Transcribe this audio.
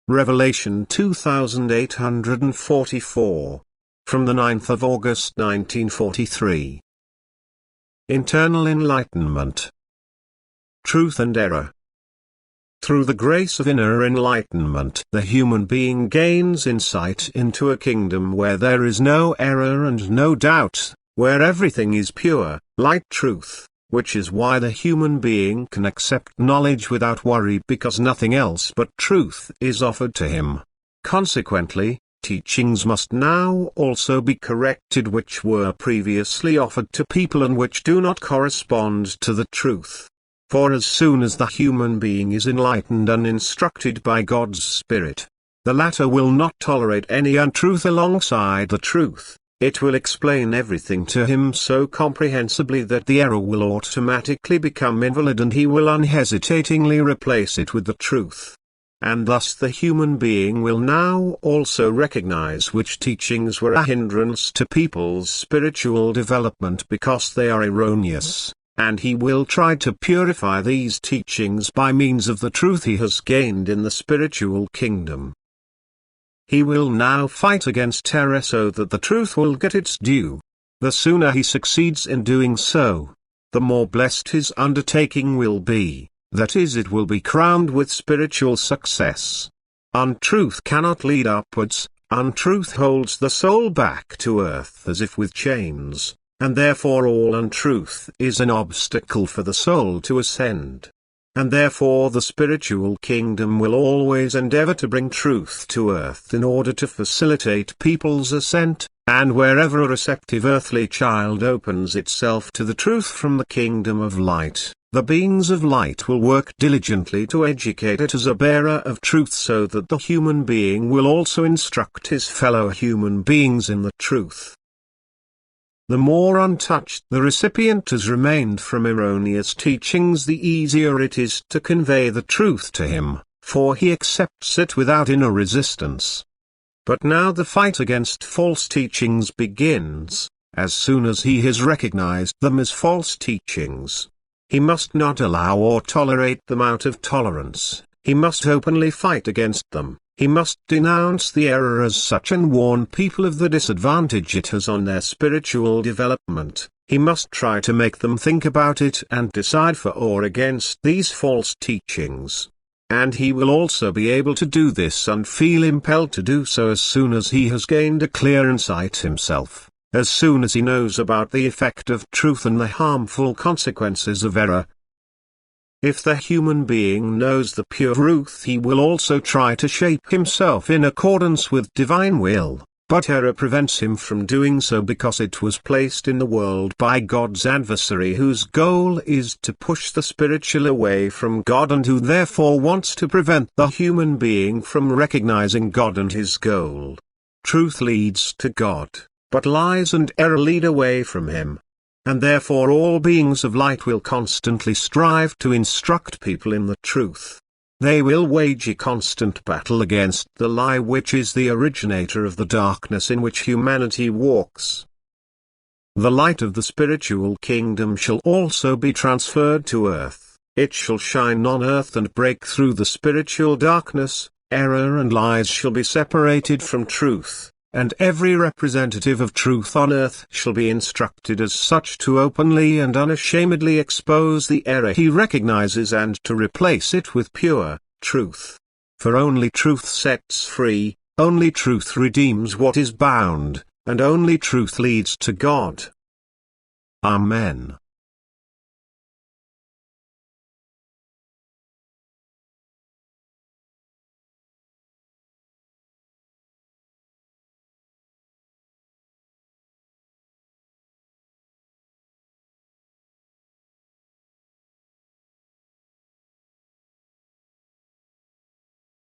Revelation 2844. From the 9th of August 1943. Internal Enlightenment. Truth and Error. Through the grace of inner enlightenment, the human being gains insight into a kingdom where there is no error and no doubt, where everything is pure, light truth, which is why the human being can accept knowledge without worry because nothing else but truth is offered to him. Consequently, teachings must now also be corrected which were previously offered to people and which do not correspond to the truth. For as soon as the human being is enlightened and instructed by God's Spirit, the latter will not tolerate any untruth alongside the truth. It will explain everything to him so comprehensibly that the error will automatically become invalid and he will unhesitatingly replace it with the truth. And thus the human being will now also recognize which teachings were a hindrance to people's spiritual development because they are erroneous. And he will try to purify these teachings by means of the truth he has gained in the spiritual kingdom. He will now fight against error so that the truth will get its due. The sooner he succeeds in doing so, the more blessed his undertaking will be, that is, it will be crowned with spiritual success. Untruth cannot lead upwards, untruth holds the soul back to earth as if with chains. And therefore all untruth is an obstacle for the soul to ascend. And therefore the spiritual kingdom will always endeavor to bring truth to earth in order to facilitate people's ascent, and wherever a receptive earthly child opens itself to the truth from the kingdom of light, the beings of light will work diligently to educate it as a bearer of truth so that the human being will also instruct his fellow human beings in the truth. The more untouched the recipient has remained from erroneous teachings, the easier it is to convey the truth to him, for he accepts it without inner resistance. But now the fight against false teachings begins, as soon as he has recognized them as false teachings. He must not allow or tolerate them out of tolerance, he must openly fight against them. He must denounce the error as such and warn people of the disadvantage it has on their spiritual development. He must try to make them think about it and decide for or against these false teachings. And he will also be able to do this and feel impelled to do so as soon as he has gained a clear insight himself, as soon as he knows about the effect of truth and the harmful consequences of error. If the human being knows the pure truth, he will also try to shape himself in accordance with divine will, but error prevents him from doing so because it was placed in the world by God's adversary, whose goal is to push the spiritual away from God and who therefore wants to prevent the human being from recognizing God and his goal. Truth leads to God, but lies and error lead away from him. And therefore all beings of light will constantly strive to instruct people in the truth. They will wage a constant battle against the lie which is the originator of the darkness in which humanity walks. The light of the spiritual kingdom shall also be transferred to earth. It shall shine on earth and break through the spiritual darkness. Error and lies shall be separated from truth. And every representative of truth on earth shall be instructed as such to openly and unashamedly expose the error he recognizes and to replace it with pure truth. For only truth sets free, only truth redeems what is bound, and only truth leads to God. Amen.